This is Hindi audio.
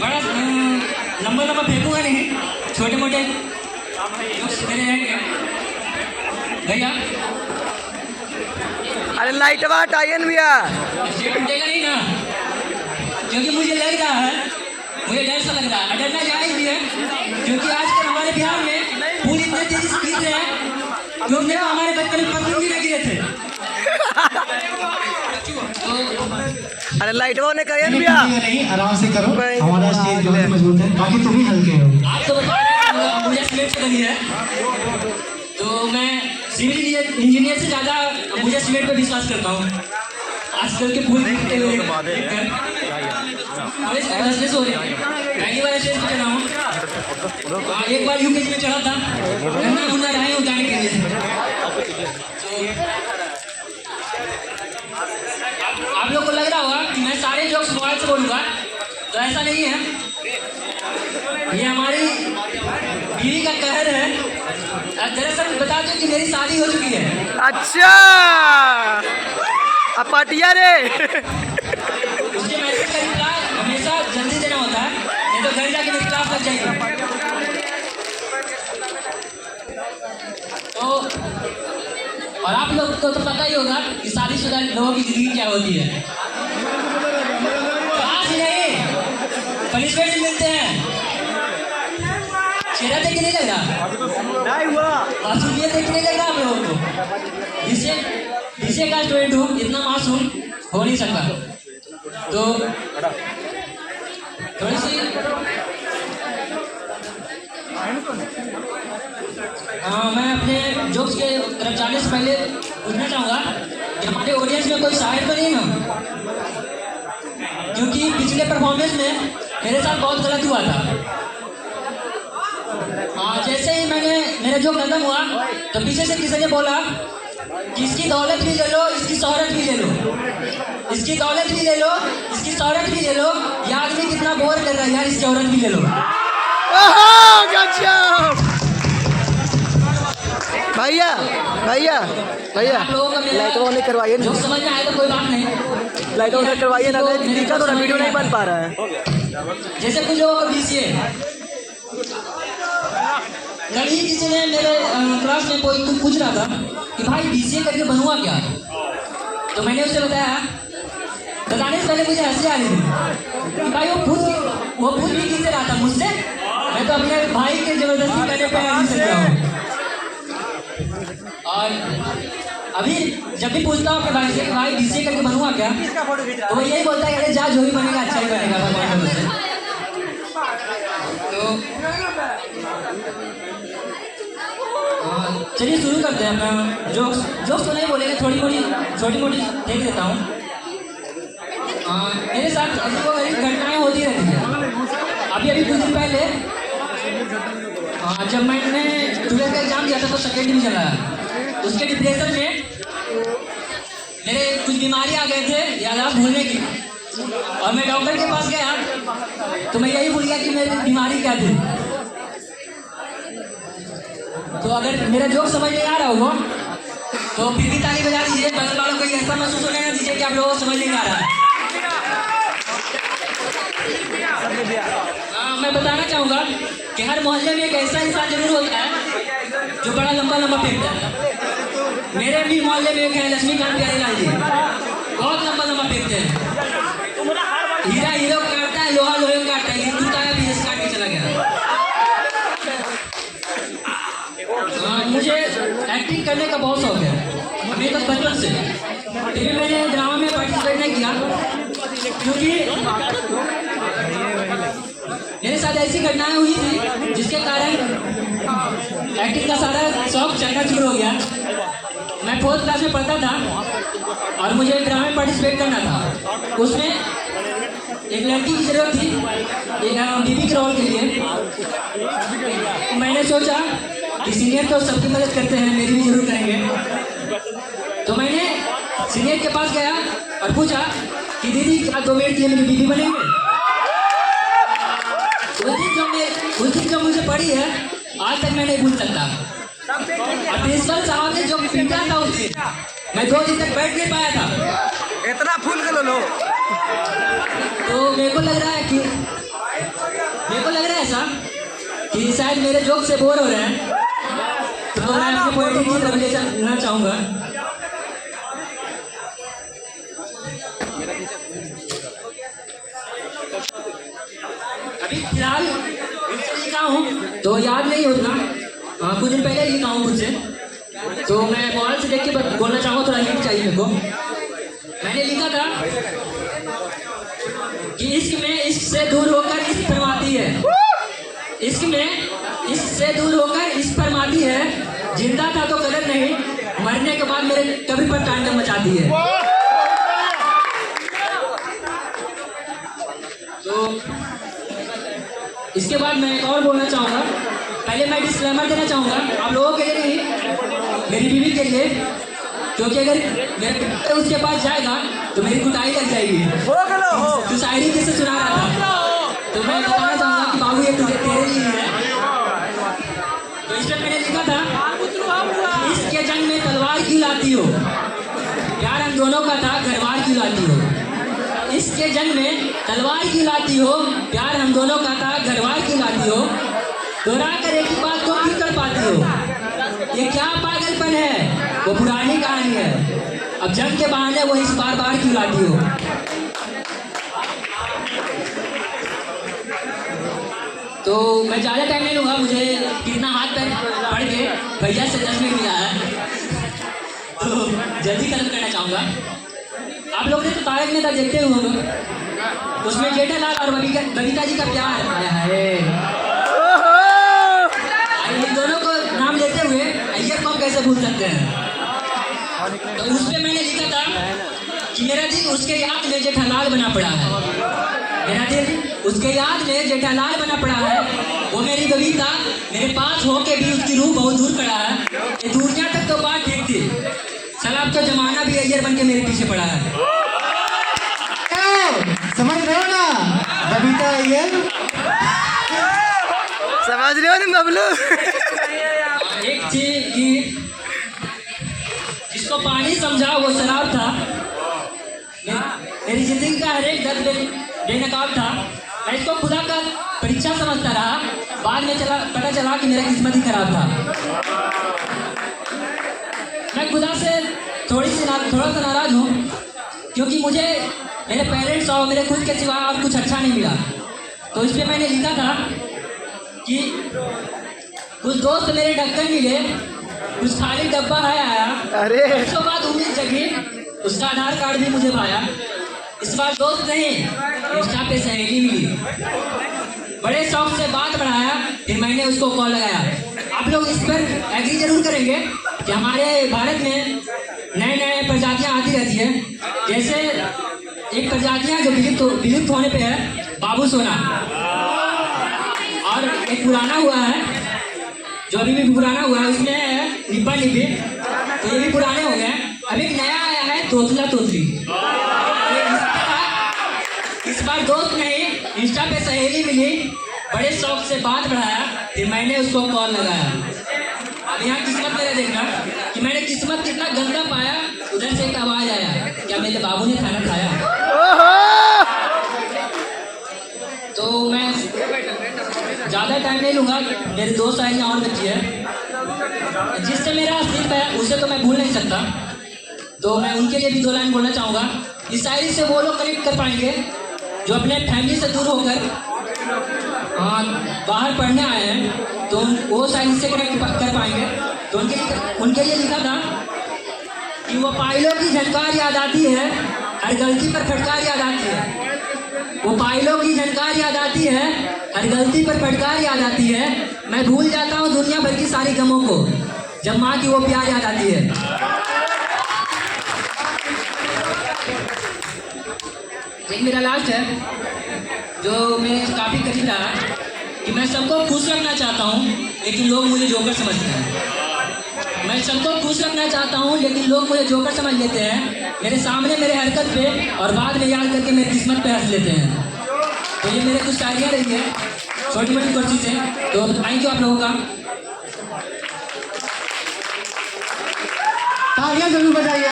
बड़ा लंबा लंबा फेंकूंगा नहीं, छोटे मोटे मेरे रहेंगे भैया। अरे लाइट वाट आयन भैया टूटेगा नहीं ना, क्योंकि मुझे लग रहा है, मुझे डर सा लग रहा है, डरना जायज भी है, क्योंकि आजकल हमारे बिहार में पुल इतने तेजी से गिर रहे हैं क्योंकि हमारे बचपन में पत्थर भी नहीं गिरे थे। अरे लाइट वाट ने कहा भैया नहीं, आराम से करो, हमारा स्टेज बहुत मजबूत है, बाकी तुम ही हल्के हो। आप तो बता रहे हैं मुझे सीमेंट से लगी है, तो मैं सिविल इंजीनियर से ज़्यादा मुझे सीमेंट पर विश्वास करता हूँ। आजकल के पुल दिखते हुए पहली बार स्टेज पे चढ़ा हूँ, एक बार यूकेजी में चढ़ा था, गंदा गुंदा रहा हूँ जाने के लिए। आप लोग को लग रहा होगा कि मैं सारे जोक्स मोबाइल से बोलूँगा, तो ऐसा नहीं है, ये हमारी बीवी का कहर है। दरअसल बता दूं कि मेरी शादी हो चुकी है। अच्छा अब पाटिया रे उसके मैसेज का रिप्लाई हमेशा जल्दी देना होता है, नहीं तो घर जाके मेरी क्लास लग जाएगी। तो और आप लोग को तो पता ही होगा कि शादीशुदा लोगों की जिंदगी क्या होती है। क्लास नहीं, पनिशमेंट मिलते हैं। चेहरा देख के नहीं लग रहा, नहीं हुआ मासूमियत देख के नहीं लग रहा आप लोगों को। बीसीए का स्टूडेंट हूँ, इतना मासूम हो नहीं सकता। तो थोड़ी सी मैं अपने जोक्स के तरफ जाने से पहले पूछना चाहूँगा कि हमारे ऑडियंस में कोई शायर तो नहीं ना, क्योंकि पिछले परफॉर्मेंस में मेरे साथ बहुत गलत हुआ था। जैसे ही मेरा जो खत्म हुआ तो पीछे से किसी ने बोला कि इसकी दौलत भी ले लो, इसकी शोहरत भी ले लो, इसकी दौलत भी ले लो, इसकी शोहरत भी ले लो, ये आदमी कितना बोर कर रहा है यार, इसकी औरत भी ले लो। भैया भैया भैया आप लोगों का लाइट वाट ने करवाइए जो समझ में आए तो कोई बात नहीं, लाइट वाट ने करवाइए ना, दिखा थोड़ा वीडियो नहीं बन पा रहा है। जैसे कुछ लोगों को बीसीए कल ही किसी ने मेरे क्लास में कोई पूछ रहा था कि भाई बीसीए करके बनूंगा क्या, तो मैंने उसे बताने से पहले मुझे हंसी आ रही थी कि भाई वो पूछ भी किससे रहा था, मुझसे। मैं तो अपने भाई के जबरदस्ती करने पर नहीं सकता हूँ। और अभी जब भी पूछता हूँ अपने भाई से कि भाई बीसीए करके बनूंगा क्या, तो वो यही बोलता है अरे जा जो भी बनेगा अच्छा ही बनेगा भगवान से। तो चलिए शुरू करते हैं अपना जोक्स तो नहीं बोलेंगे, छोटी मोटी देख देता हूँ। मेरे साथ अजीबोगरीब घटनाएं होती रहती हैं। अभी कुछ दिन पहले जब मैंने 12th का एग्जाम दिया था तो सेकेंड डिवीजन आया, उसके डिप्रेशन में मेरे कुछ बीमारी आ गए थे याद भूलने की, और मैं डॉक्टर के पास गया तो मैं यही भूल गया कि मेरी बीमारी क्या थी। तो अगर मेरा जोक समझ नहीं आ रहा होगा तो फिर भी ताली बजा दीजिए, बगल वालों को ऐसा महसूस होने ना दीजिए कि आप लोगों को समझ नहीं आ रहा है। मैं बताना चाहूँगा कि हर मोहल्ले में एक ऐसा इंसान जरूर होता है जो बड़ा लंबा लंबा फेंकता है। मेरे भी मोहल्ले में एक है लक्ष्मीकांत प्यारेलाल जी, बहुत लंबा लंबा फेंकते हैं। हीरा हीरो काटता है, लोहा लोहे काटता है, हिंदू का भी काट के चला गया। मुझे एक्टिंग करने का बहुत शौक है, मेरे पास बचपन से। लेकिन मैंने ड्रामा में पार्टिसिपेट नहीं किया क्योंकि मेरे साथ ऐसी घटनाएं हुई थी जिसके कारण एक्टिंग का सारा शौक चलना शुरू हो गया। मैं 4th क्लास में पढ़ता था और मुझे ड्रामा में पार्टिसिपेट करना था। उसमें एक लड़की की जरूरत थी एक बीबी के रोल के लिए। मैंने सोचा कि सीनियर तो सबकी मदद करते हैं, मेरी भी जरूर करेंगे। तो मैंने सीनियर के पास गया और पूछा कि दीदी क्या 2 मिनट के लिए मेरी बीबी बनेंगे। उस दिन जो मुझे पड़ी है आज तक मैं नहीं भूल सकता। और प्रिंसिपल साहब ने जो पीटा था उस दिन, मैं 2 दिन तक बैठ नहीं पाया था, इतना फूल गलो लो। तो मेरे को लग रहा है कि कि शायद मेरे जोक से बोर हो रहे हैं, तो मैं आपकी पोएट्री की तरफ ले चलना चाहूँगा। अभी फिलहाल लिखा हूँ तो याद नहीं होता, कुछ दिन पहले लिखा हूँ खुद से, तो मैं मोबाइल से देख के बोलना चाहूँगा, थोड़ा हिंट चाहिए मेरे को। मैंने लिखा था कि इश्क में इश्क से दूर होकर इश्क फरमाती है, इश्क में इश्क से दूर होकर इश्क फरमाती है, जिंदा था तो कदर नहीं, मरने के बाद मेरे कब्र पर तांडव मचाती है। तो इसके बाद मैं एक और बोलना चाहूँगा। पहले मैं डिस्क्लेमर देना चाहूँगा आप लोगों के लिए नहीं, मेरी बीवी के लिए, क्योंकि अगर मेरे उसके पास जाएगा तो मेरी कुटाई लग जाएगी। तो शायरी किससे सुना रहा था, तो मैं बताना चाहूँगा कि बाबू ये तुझे तेरे लिए है। तो इस पर मैंने लिखा था, इसके जंग में तलवार क्यों लाती हो, प्यार हम दोनों का था घरवार क्यों लाती हो। इसके जंग में तलवार क्यों लाती हो, प्यार हम दोनों का था घरवार क्यों लाती हो, दोहरा कर एक ही बात को क्यों कर पाती हो। ये क्या पागलपन है, वो पुरानी कहानी है, अब जंग के बहाने वो इस बार बार क्यों लाती हो। तो मैं ज़्यादा टाइम नहीं लूँगा, मुझे कितना हाथ पैर पड़ के भैया से 10 मिनट मिला है, तो जल्दी खत्म करना चाहूँगा। आप लोगों ने तो तारक मेहता देखते हुए होंगे, उसमें जेठालाल और बबीता जी का प्यार आया है। इन दोनों को नाम लेते हुए अय्यर को हम कैसे भूल सकते हैं। तो उस पर मैंने लिखा था कि मेरा दिल उसके याद में जेठालाल बना पड़ा है, मेरा दिल उसके याद में जेठालाल बना पड़ा है, वो मेरी बबीता मेरे पास हो के भी उसकी रूह बहुत दूर खड़ा है। ये दुनिया तक तो बात ठीक थी, साला अब तो जमाना भी अय्यर बन के मेरे पीछे पड़ा है। समझ रहे हो ना बबीता अय्यर, समझ रहे हो ना बबलू। एक थी कि जिसको पानी समझा वो शराब था, मेरी जिंदगी का हर एक दर्द बेनकाब था, मैं इसको खुदा का परीक्षा समझता रहा, बाद में पता चला कि मेरा किस्मत ही खराब था। मैं खुदा से थोड़ा सा नाराज हूँ, क्योंकि मुझे मेरे पेरेंट्स और मेरे खुद के सिवा और कुछ अच्छा नहीं मिला। तो इस पर मैंने लिखा था कि कुछ दोस्त मेरे ढक्कन मिले, कुछ खाली डब्बा है आया, अरे उसके बाद उम्मीद जगी, उसका आधार कार्ड भी मुझे पाया, इस बार दोस्त नहीं इंस्टा पे सहेली मिली, बड़े शौक से बात बढ़ाया, फिर मैंने उसको कॉल लगाया। आप लोग इस पर एग्री जरूर करेंगे कि हमारे भारत में नए नए प्रजातियां आती रहती है, जैसे एक प्रजातियां जो विलुप्त होने पे है, बाबू सोना, और एक पुराना हुआ है जो अभी भी पुराना हुआ है, उसमें है निब्बा निब्बी, तो ये भी पुराने हो गए। अभी एक नया आया है तोतला तोतली। इस बार दोस्त नहीं इंस्टा पे सहेली मिली, बड़े शौक से बात बढ़ाया, फिर मैंने उसको कॉल लगाया। अब यहाँ किस्मत मेरा देखना कि मैंने किस्मत कितना गंदा पाया। उधर से एक आवाज आया, क्या मेरे बाबू ने खाना खाया। तो मैं ज़्यादा टाइम नहीं लूँगा, मेरे 2 शायरियाँ और बची है, जिससे मेरा अस्तित्व है उसे तो मैं भूल नहीं सकता, तो मैं उनके लिए भी 2 लाइन बोलना चाहूँगा। इस शायरी से वो लोग कनेक्ट कर पाएंगे जो अपने फैमिली से दूर होकर बाहर पढ़ने आए हैं, तो वो शायरी से कनेक्ट कर पाएंगे। तो उनके लिए लिखा था कि वो पायलों की झनकार याद आती है, हर गलती पर फटकार याद आती है, वो पायलों की झनकार याद आती है, हर गलती पर फटकार याद आती है, मैं भूल जाता हूँ दुनिया भर की सारी गमों को, जब माँ की वो प्यार याद आती है। एक मेरा लास्ट है जो मेरे काफ़ी करीब रहा, कि मैं सबको खुश रखना चाहता हूँ लेकिन लोग मुझे जोकर समझते हैं। मैं सबको खुश रखना चाहता हूँ लेकिन लोग मुझे जोकर समझ लेते हैं, मेरे सामने मेरे हरकत पे और बाद में याद करके मेरी किस्मत पे हंस लेते हैं। तो ये मेरे कुछ शायरियाँ रही है छोटी मोटी कोशिश है, तो थैंक यू आप लोगों का। तालियां जरूर बजाइए।